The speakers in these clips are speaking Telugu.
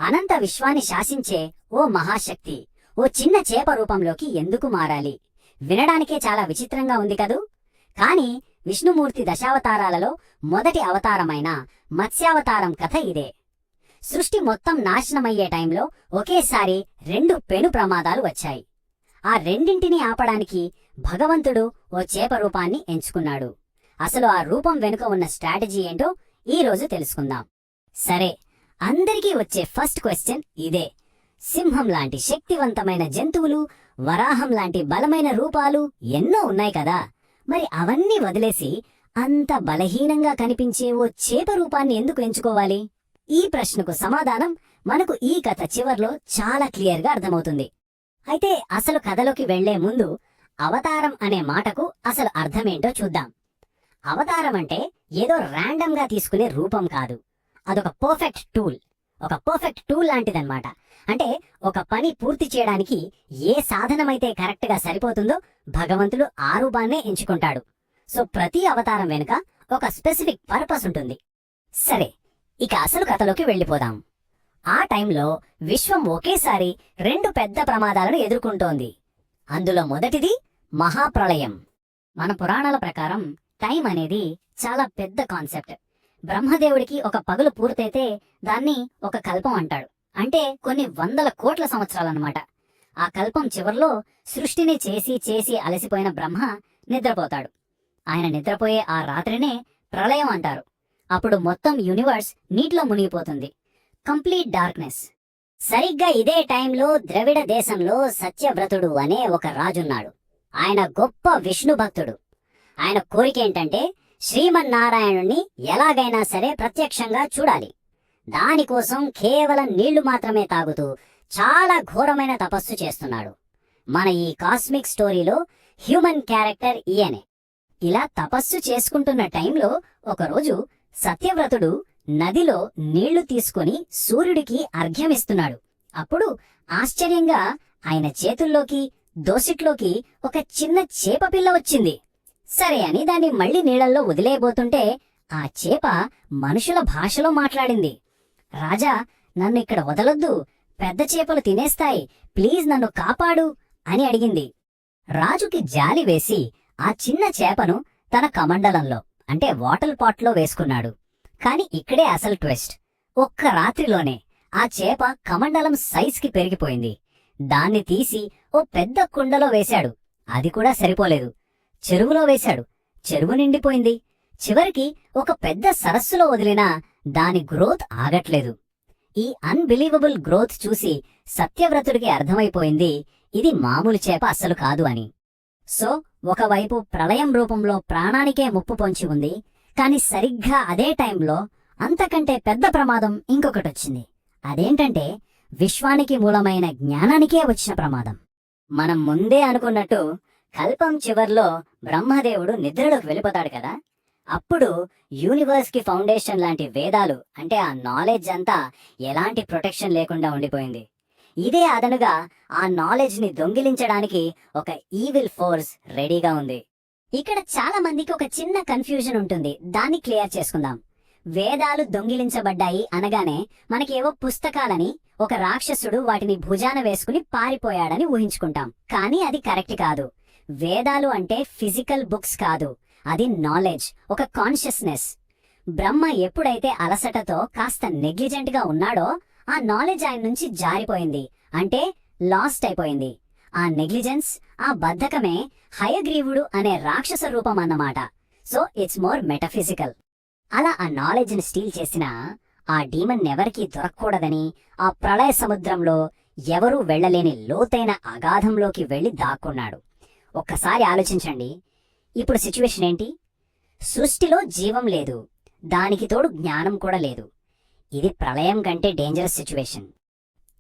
అనంత విశ్వాన్ని శాసించే ఓ మహాశక్తి ఓ చిన్న చేప రూపంలోకి ఎందుకు మారాలి? వినడానికే చాలా విచిత్రంగా ఉంది కదూ. కాని విష్ణుమూర్తి దశావతారాలలో మొదటి అవతారమైన మత్స్యావతారం కథ ఇదే. సృష్టి మొత్తం నాశనమయ్యే టైంలో ఒకేసారి 2 పెను ప్రమాదాలు వచ్చాయి. ఆ రెండింటినీ ఆపడానికి భగవంతుడు ఓ చేప రూపాన్ని ఎంచుకున్నాడు. అసలు ఆ రూపం వెనుక ఉన్న స్ట్రాటజీ ఏంటో ఈరోజు తెలుసుకుందాం. సరే, అందరికీ వచ్చే ఫస్ట్ క్వశ్చన్ ఇదే. సింహం లాంటి శక్తివంతమైన జంతువులు, వరాహం లాంటి బలమైన రూపాలు ఎన్నో ఉన్నాయి కదా. మరి అవన్నీ వదిలేసి అంత బలహీనంగా కనిపించే ఓ చేప రూపాన్ని ఎందుకు ఎంచుకోవాలి? ఈ ప్రశ్నకు సమాధానం మనకు ఈ కథ చివర్లో చాలా క్లియర్గా అర్థమవుతుంది. అయితే అసలు కథలోకి వెళ్లే ముందు అవతారం అనే మాటకు అసలు అర్థమేంటో చూద్దాం. అవతారం అంటే ఏదో ర్యాండమ్గా తీసుకునే రూపం కాదు. అదొక పర్ఫెక్ట్ టూల్. ఒక పర్ఫెక్ట్ టూల్ లాంటిదన్నమాట. అంటే ఒక పని పూర్తి చేయడానికి ఏ సాధనమైతే కరెక్ట్గా సరిపోతుందో భగవంతుడు ఆ రూపాన్నే ఎంచుకుంటాడు. సో ప్రతి అవతారం వెనుక ఒక స్పెసిఫిక్ పర్పస్ ఉంటుంది. సరే, ఇక అసలు కథలోకి వెళ్ళిపోదాం. ఆ టైంలో విశ్వం ఒకేసారి 2 పెద్ద ప్రమాదాలను ఎదుర్కొంటోంది. అందులో మొదటిది మహాప్రళయం. మన పురాణాల ప్రకారం టైం అనేది చాలా పెద్ద కాన్సెప్ట్. బ్రహ్మదేవుడికి ఒక పగలు పూర్తయితే దాన్ని ఒక కల్పం అంటాడు. అంటే కొన్ని 100 కోట్ల సంవత్సరాలన్నమాట. ఆ కల్పం చివర్లో సృష్టిని చేసి చేసి అలసిపోయిన బ్రహ్మ నిద్రపోతాడు. ఆయన నిద్రపోయే ఆ రాత్రినే ప్రళయం అంటారు. అప్పుడు మొత్తం యూనివర్స్ నీటిలో మునిగిపోతుంది. Complete darkness. సరిగ్గా ఇదే టైంలో ద్రవిడ దేశంలో సత్యవ్రతుడు అనే ఒక రాజున్నాడు. ఆయన గొప్ప విష్ణు భక్తుడు. ఆయన కోరికేంటంటే శ్రీమన్నారాయణుణ్ణి ఎలాగైనా సరే ప్రత్యక్షంగా చూడాలి. దానికోసం కేవలం నీళ్లు మాత్రమే తాగుతూ చాలా ఘోరమైన తపస్సు చేస్తున్నాడు. మన ఈ కాస్మిక్ స్టోరీలో హ్యూమన్ క్యారెక్టర్ ఈయనే. ఇలా తపస్సు చేసుకుంటున్న టైంలో ఒకరోజు సత్యవ్రతుడు నదిలో నీళ్లు తీసుకుని సూర్యుడికి అర్ఘ్యమిస్తున్నాడు. అప్పుడు ఆశ్చర్యంగా ఆయన చేతుల్లోకి దోసిట్లోకి ఒక చిన్న చేపపిల్ల వచ్చింది. సరే అని దాన్ని మళ్లీ నీళ్లలో వదిలేయబోతుంటే ఆ చేప మనుషుల భాషలో మాట్లాడింది. రాజా, నన్ను ఇక్కడ వదలొద్దు, పెద్ద చేపలు తినేస్తాయి, ప్లీజ్ నన్ను కాపాడు అని అడిగింది. రాజుకి జాలి వేసి ఆ చిన్న చేపను తన కమండలంలో అంటే వాటర్ పాట్లో వేసుకున్నాడు. కాని ఇక్కడే అసలు ట్విస్ట్. ఒక్క రాత్రిలోనే ఆ చేప కమండలం సైజ్కి పెరిగిపోయింది. దాన్ని తీసి ఓ పెద్ద కుండలో వేశాడు. అది కూడా సరిపోలేదు. చెరువులో వేశాడు. చెరువు నిండిపోయింది. చివరికి ఒక పెద్ద సరస్సులో వదిలినా దాని గ్రోత్ ఆగట్లేదు. ఈ అన్బిలీవబుల్ గ్రోత్ చూసి సత్యవ్రతుడికి అర్థమైపోయింది ఇది మామూలు చేప అస్సలు కాదు అని. సో ఒకవైపు ప్రళయం రూపంలో ప్రాణానికే ముప్పు పొంచి ఉంది. కాని సరిగ్గా అదే టైంలో అంతకంటే పెద్ద ప్రమాదం ఇంకొకటొచ్చింది. అదేంటంటే విశ్వానికి మూలమైన జ్ఞానానికే వచ్చిన ప్రమాదం. మనం ముందే అనుకున్నట్టు కల్పం చివర్లో బ్రహ్మదేవుడు నిద్రలోకి వెళ్ళిపోతాడు కదా. అప్పుడు యూనివర్స్ కి ఫౌండేషన్ లాంటి వేదాలు అంటే ఆ నాలెడ్జ్ అంతా ఎలాంటి ప్రొటెక్షన్ లేకుండా ఉండిపోయింది. ఇదే అదనుగా ఆ నాలెడ్జ్ ని దొంగిలించడానికి ఒక ఈవిల్ ఫోర్స్ రెడీగా ఉంది. ఇక్కడ చాలా మందికి ఒక చిన్న కన్ఫ్యూజన్ ఉంటుంది. దాన్ని క్లియర్ చేసుకుందాం. వేదాలు దొంగిలించబడ్డాయి అనగానే మనకేవో పుస్తకాలని ఒక రాక్షసుడు వాటిని భుజాన వేసుకుని పారిపోయాడని ఊహించుకుంటాం. కానీ అది కరెక్ట్ కాదు. వేదాలు అంటే ఫిజికల్ బుక్స్ కాదు, అది నాలెడ్జ్, ఒక కాన్షియస్నెస్. బ్రహ్మ ఎప్పుడైతే అలసటతో కాస్త నెగ్లిజెంట్ గా ఉన్నాడో ఆ నాలెడ్జ్ ఆయన నుంచి జారిపోయింది. అంటే లాస్ట్ అయిపోయింది. ఆ నెగ్లిజెన్స్, ఆ బద్ధకమే హయగ్రీవుడు అనే రాక్షస రూపం అన్నమాట. So it's more metaphysical. అలా ఆ నాలెడ్జ్ ని స్టీల్ చేసిన ఆ డీమన్ ఎవరికీ దొరకకూడదని ఆ ప్రళయ సముద్రంలో ఎవరూ వెళ్లలేని లోతైన అగాధంలోకి వెళ్లి దాక్కున్నాడు. ఒక్కసారి ఆలోచించండి. ఇప్పుడు సిచ్యువేషన్ ఏంటి? సృష్టిలో జీవం లేదు, దానికి తోడు జ్ఞానం కూడా లేదు. ఇది ప్రళయం కంటే డేంజరస్ సిచ్యువేషన్.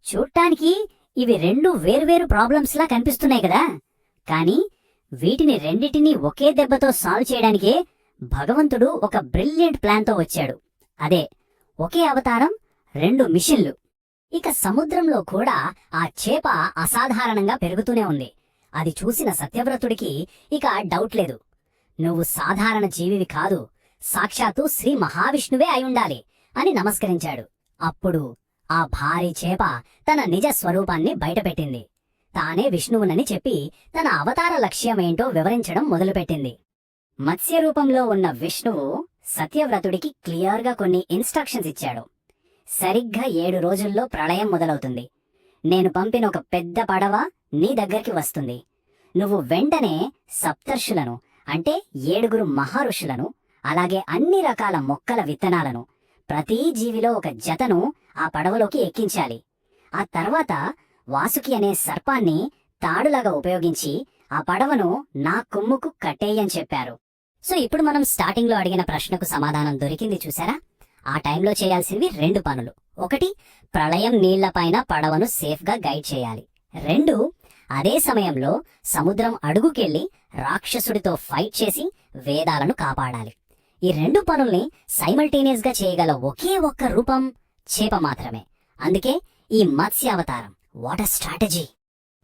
చూడ్డానికి ఇవి 2 వేర్వేరు ప్రాబ్లమ్స్ లా కనిపిస్తున్నాయి కదా. కానీ వీటిని రెండిటినీ ఒకే దెబ్బతో సాల్వ్ చేయడానికే భగవంతుడు ఒక బ్రిలియంట్ ప్లాన్తో వచ్చాడు. అదే ఒకే అవతారం, 2 మిషన్లు. ఇక సముద్రంలో కూడా ఆ చేప అసాధారణంగా పెరుగుతూనే ఉంది. అది చూసిన సత్యవ్రతుడికి ఇక డౌట్ లేదు. నువ్వు సాధారణ జీవివి కాదు, సాక్షాత్తు శ్రీ మహావిష్ణువే అయి ఉండాలి అని నమస్కరించాడు. అప్పుడు ఆ భారీ చేప తన నిజ స్వరూపాన్ని బయటపెట్టింది. తానే విష్ణువునని చెప్పి తన అవతార లక్ష్యమేంటో వివరించడం మొదలుపెట్టింది. మత్స్య రూపంలో ఉన్న విష్ణువు సత్యవ్రతుడికి క్లియర్గా కొన్ని ఇన్స్ట్రక్షన్స్ ఇచ్చాడు. సరిగ్గా 7 రోజుల్లో ప్రళయం మొదలవుతుంది. నేను పంపిన ఒక పెద్ద పడవ నీ దగ్గరికి వస్తుంది. నువ్వు వెంటనే సప్తర్షులను అంటే 7 మహర్షులను, అలాగే అన్ని రకాల మొక్కల విత్తనాలను, ప్రతి జీవిలో ఒక జతను ఆ పడవలోకి ఎక్కించాలి. ఆ తర్వాత వాసుకి అనే సర్పాన్ని తాడులాగా ఉపయోగించి ఆ పడవను నా కొమ్ముకు కట్టేయని చెప్పారు. సో ఇప్పుడు మనం స్టార్టింగ్లో అడిగిన ప్రశ్నకు సమాధానం దొరికింది చూసారా? ఆ టైంలో చేయాల్సినవి 2 పనులు. 1, ప్రళయం నీళ్లపైన పడవను సేఫ్గా గైడ్ చేయాలి. 2, అదే సమయంలో సముద్రం అడుగుకెళ్లి రాక్షసుడితో ఫైట్ చేసి వేదాలను కాపాడాలి. ఈ 2 పనుల్ని సైమల్టేనియస్ గా చేయగల ఒకే ఒక్క రూపం చేప మాత్రమే. అందుకే ఈ మత్స్యావతారం. What a strategy!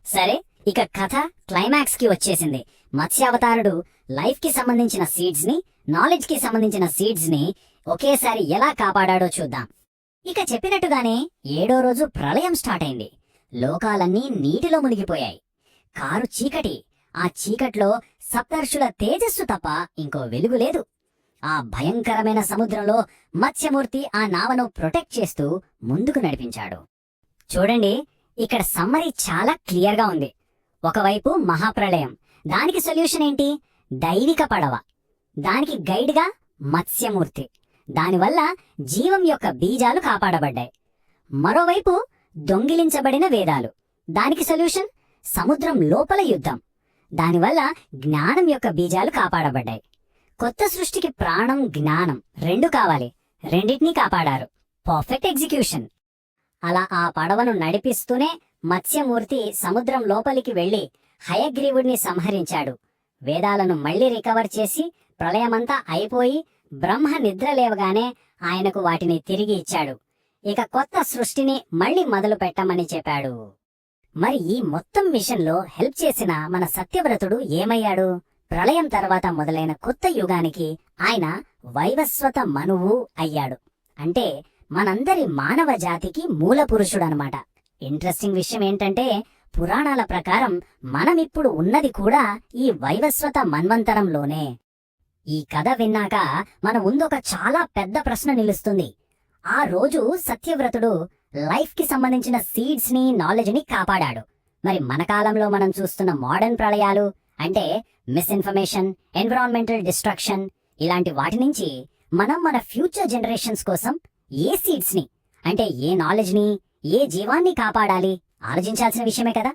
సరే, ఇక కథ క్లైమాక్స్ కి వచ్చేసింది. మత్స్యావతారుడు లైఫ్ కి సంబంధించిన సీడ్స్ ని, నాలెడ్జ్ కి సంబంధించిన సీడ్స్ ని ఒకేసారి ఎలా కాపాడాడో చూద్దాం. ఇక చెప్పినట్టుగానే 7వ రోజు ప్రళయం స్టార్ట్ అయింది. లోకాలన్నీ నీటిలో మునిగిపోయాయి. కారు చీకటి. ఆ చీకట్లో సప్తర్షుల తేజస్సు తప్ప ఇంకో వెలుగు లేదు. ఆ భయంకరమైన సముద్రంలో మత్స్యమూర్తి ఆ నావను ప్రొటెక్ట్ చేస్తూ ముందుకు నడిపించాడు. చూడండి, ఇక్కడ సమ్మరీ చాలా క్లియర్గా ఉంది. ఒకవైపు మహాప్రళయం, దానికి సొల్యూషన్ ఏంటి? దైవిక పడవ. దానికి గైడ్గా మత్స్యమూర్తి. దానివల్ల జీవం యొక్క బీజాలు కాపాడబడ్డాయి. మరోవైపు దొంగిలించబడిన వేదాలు. దానికి సొల్యూషన్ సముద్రం లోపల యుద్ధం. దానివల్ల జ్ఞానం యొక్క బీజాలు కాపాడబడ్డాయి. కొత్త సృష్టికి ప్రాణం, జ్ఞానం 2 కావాలి. రెండింటినీ కాపాడారు. Perfect execution. అలా ఆ పడవను నడిపిస్తూనే మత్స్యమూర్తి సముద్రం లోపలికి వెళ్లి హయగ్రీవుడిని సంహరించాడు. వేదాలను మళ్లీ రికవర్ చేసి ప్రళయమంతా అయిపోయి బ్రహ్మ నిద్ర లేవగానే ఆయనకు వాటిని తిరిగి ఇచ్చాడు. ఇక కొత్త సృష్టిని మళ్లీ మొదలు పెట్టమని చెప్పాడు. మరి ఈ మొత్తం మిషన్లో హెల్ప్ చేసిన మన సత్యవ్రతుడు ఏమయ్యాడు? ప్రళయం తర్వాత మొదలైన కొత్త యుగానికి ఆయన వైవస్వత మనువు అయ్యాడు. అంటే మనందరి మానవ జాతికి మూల పురుషుడనమాట. ఇంట్రెస్టింగ్ విషయం ఏంటంటే, పురాణాల ప్రకారం మనమిప్పుడు ఉన్నది కూడా ఈ వైవస్వత మన్వంతరంలోనే. ఈ కథ విన్నాక మన ముందొక చాలా పెద్ద ప్రశ్న నిలుస్తుంది. ఆ రోజు సత్యవ్రతుడు లైఫ్ కి సంబంధించిన సీడ్స్ ని, నాలెడ్జ్ ని కాపాడాడు. మరి మన కాలంలో మనం చూస్తున్న మోడర్న్ ప్రళయాలు అంటే మిస్ఇన్ఫర్మేషన్, ఎన్విరాన్మెంటల్ డిస్ట్రక్షన్, ఇలాంటి వాటి నుంచి మనం మన ఫ్యూచర్ జనరేషన్స్ కోసం ఏ సీడ్స్ ని అంటే ఏ నాలెడ్జ్ ని, ఏ జీవాన్ని కాపాడాలి ఆలోచించాల్సిన విషయమే కదా.